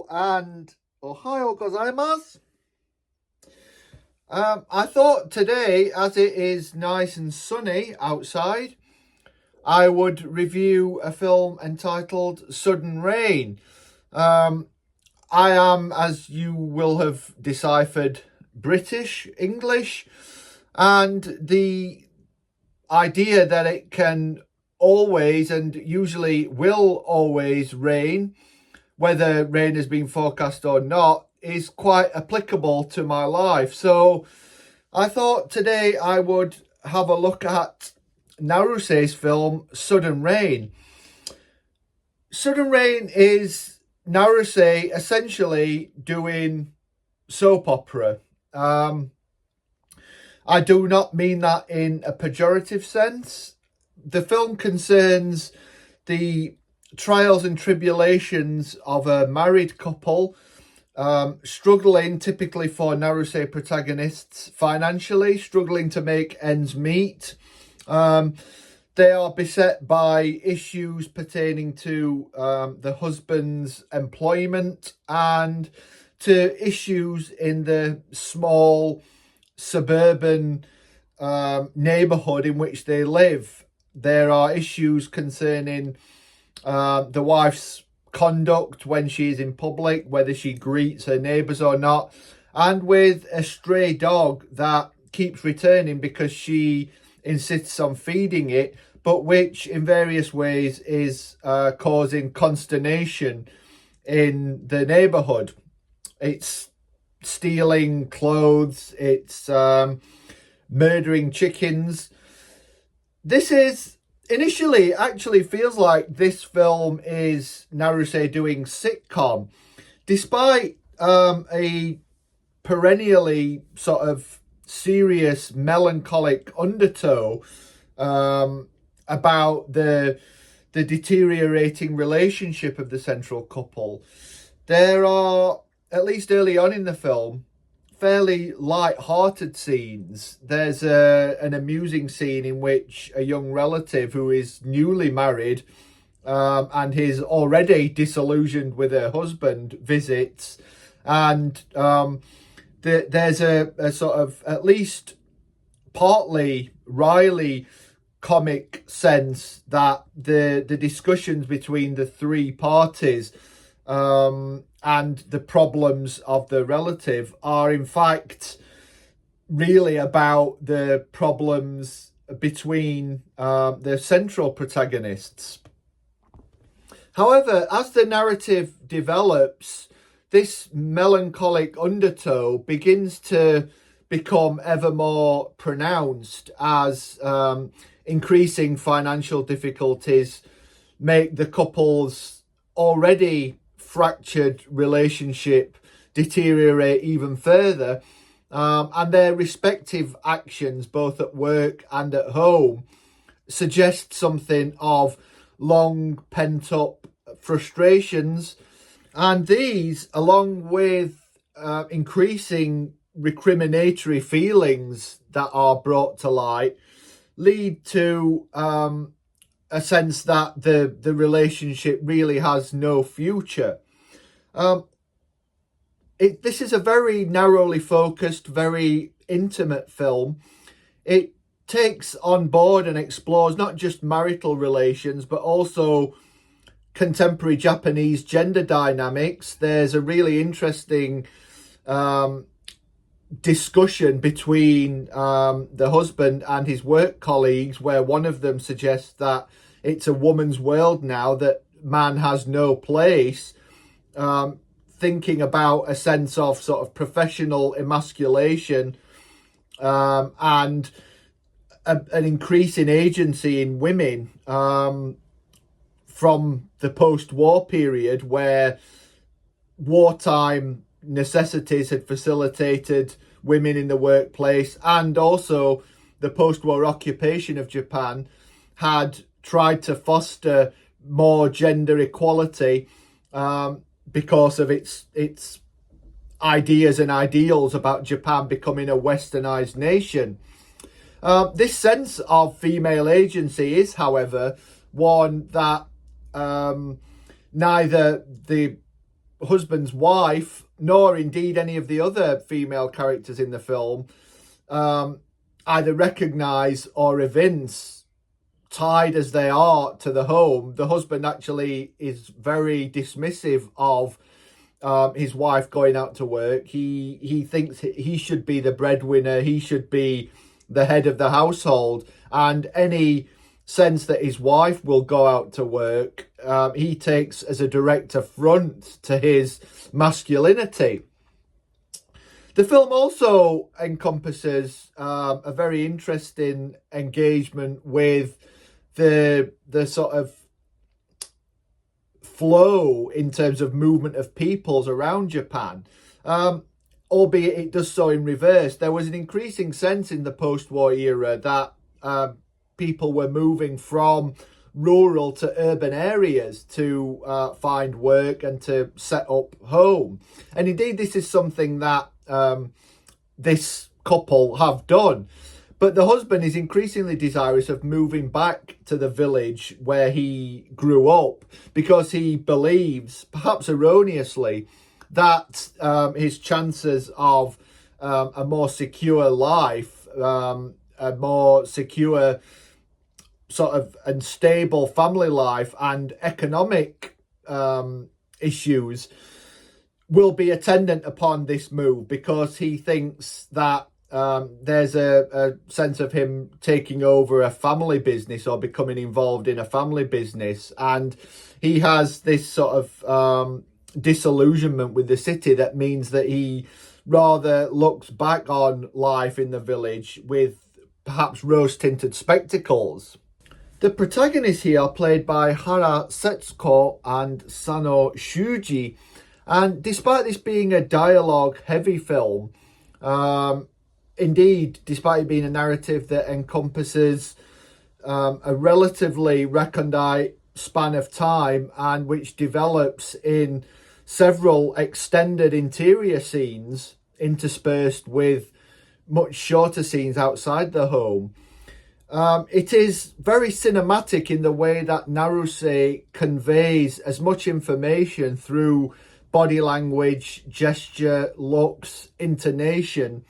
and Ohio gozaimasu. I thought today, as it is nice and sunny outside, I would review a film entitled Sudden Rain. I am, as you will have deciphered, British English, and the idea that it can always and usually will always rain, whether rain has been forecast or not, is quite applicable to my life. So I thought today I would have a look at Naruse's film Sudden Rain. Sudden Rain is Naruse essentially doing soap opera. I do not mean that in a pejorative sense. The film concerns the trials and tribulations of a married couple, struggling typically for Naruse protagonists financially, struggling to make ends meet. They are beset by issues pertaining to the husband's employment and to issues in the small suburban neighborhood in which they live. There are issues concerning the wife's conduct when she's in public, whether she greets her neighbours or not, and with a stray dog that keeps returning because she insists on feeding it, but which in various ways is causing consternation in the neighbourhood. It's stealing clothes, it's murdering chickens. This is initially actually feels like this film is Naruse doing sitcom, despite a perennially sort of serious melancholic undertow about the deteriorating relationship of the central couple. There are, at least early on in the film, fairly light-hearted scenes. There's an amusing scene in which a young relative who is newly married and is already disillusioned with her husband visits, and there's a sort of at least partly wryly comic sense that the discussions between the three parties and the problems of the relative are in fact really about the problems between the central protagonists. However, as the narrative develops, this melancholic undertow begins to become ever more pronounced as increasing financial difficulties make the couple's already fractured relationship deteriorate even further, and their respective actions both at work and at home suggest something of long pent up frustrations, and these, along with increasing recriminatory feelings that are brought to light, lead to a sense that the relationship really has no future. This is a very narrowly focused, very intimate film. It takes on board and explores not just marital relations, but also contemporary Japanese gender dynamics. There's a really interesting discussion between the husband and his work colleagues, where one of them suggests that it's a woman's world now, that man has no place, thinking about a sense of sort of professional emasculation and an increase in agency in women from the post-war period, where wartime necessities had facilitated women in the workplace, and also the post-war occupation of Japan had tried to foster more gender equality because of its ideas and ideals about Japan becoming a westernized nation. This sense of female agency is, however, one that neither the husband's wife, nor indeed any of the other female characters in the film, either recognise or evince, tied as they are to the home. The husband actually is very dismissive of his wife going out to work. He thinks he should be the breadwinner. He should be the head of the household. And any sense that his wife will go out to work, he takes as a direct affront to his masculinity. The film also encompasses a very interesting engagement with the sort of flow in terms of movement of peoples around Japan, albeit it does so in reverse. There was an increasing sense in the post-war era that people were moving from rural to urban areas to find work and to set up home. And indeed, this is something that this couple have done. But the husband is increasingly desirous of moving back to the village where he grew up because he believes, perhaps erroneously, that his chances of a more secure life, a more secure sort of and stable family life and economic issues will be attendant upon this move, because he thinks that there's a sense of him taking over a family business or becoming involved in a family business. And he has this sort of disillusionment with the city that means that he rather looks back on life in the village with perhaps rose-tinted spectacles. The protagonists here are played by Hara Setsuko and Sano Shuji. And despite this being a dialogue-heavy film, indeed, despite it being a narrative that encompasses a relatively recondite span of time and which develops in several extended interior scenes interspersed with much shorter scenes outside the home, it is very cinematic in the way that Naruse conveys as much information through body language, gesture, looks, intonation,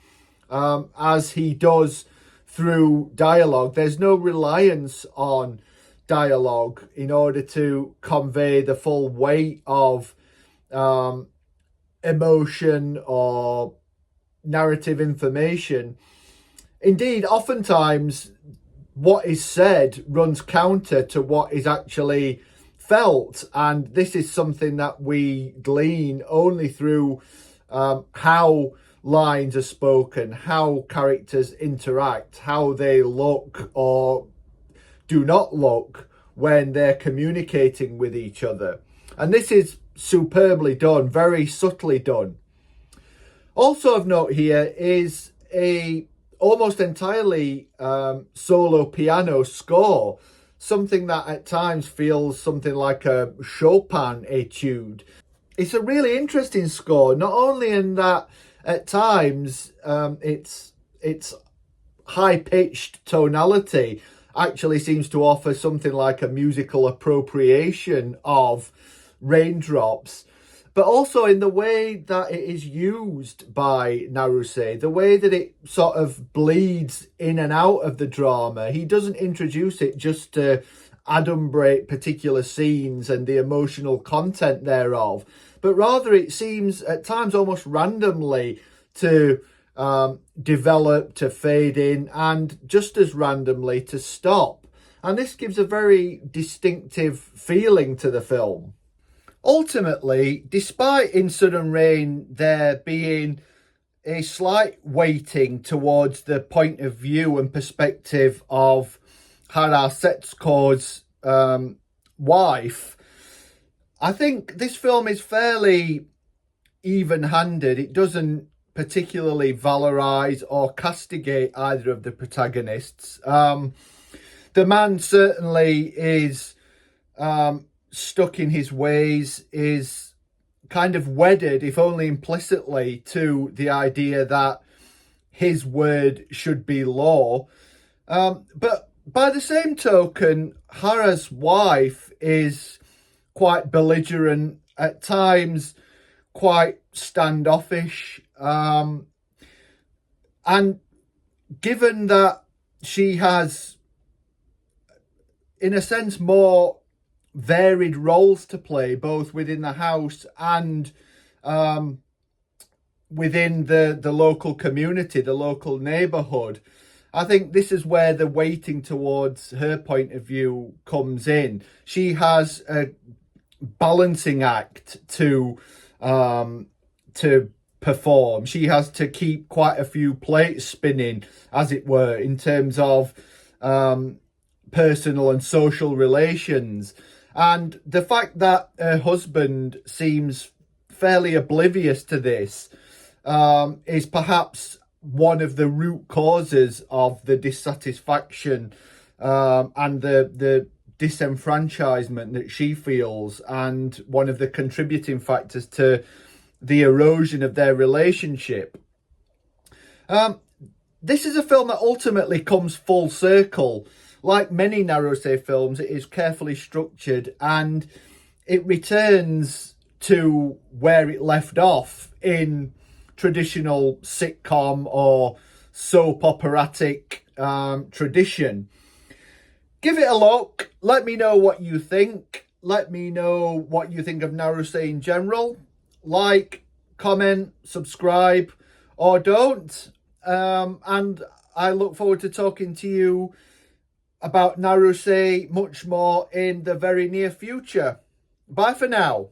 as he does through dialogue. There's no reliance on dialogue in order to convey the full weight of emotion or narrative information. Indeed, oftentimes what is said runs counter to what is actually felt, and this is something that we glean only through how lines are spoken, how characters interact, how they look or do not look when they're communicating with each other. And this is superbly done, very subtly done. Also of note here is a almost entirely solo piano score, something that at times feels something like a Chopin etude. It's a really interesting score, not only in that at times its high-pitched tonality actually seems to offer something like a musical appropriation of raindrops, but also in the way that it is used by Naruse, the way that it sort of bleeds in and out of the drama. He doesn't introduce it just to adumbrate particular scenes and the emotional content thereof, but rather it seems at times almost randomly to develop, to fade in, and just as randomly to stop. And this gives a very distinctive feeling to the film. Ultimately, despite In Sudden Rain there being a slight weighting towards the point of view and perspective of Hara Setsuko's wife, I think this film is fairly even-handed. It doesn't particularly valorize or castigate either of the protagonists. The man certainly is stuck in his ways, is kind of wedded, if only implicitly, to the idea that his word should be law. But by the same token, Hara's wife is quite belligerent, at times quite standoffish. And given that she has, in a sense, more varied roles to play, both within the house and within the local community, the local neighbourhood, I think this is where the weighting towards her point of view comes in. She has a balancing act to perform. She has to keep quite a few plates spinning, as it were, in terms of personal and social relations. And the fact that her husband seems fairly oblivious to this is perhaps one of the root causes of the dissatisfaction and the disenfranchisement that she feels, and one of the contributing factors to the erosion of their relationship. This is a film that ultimately comes full circle. Like many Naruse films, it is carefully structured and it returns to where it left off in traditional sitcom or soap operatic tradition. Give it a look. Let me know what you think. Let me know what you think of Naruse in general. Like, comment, subscribe, or don't. And I look forward to talking to you about Naruse much more in the very near future. Bye for now.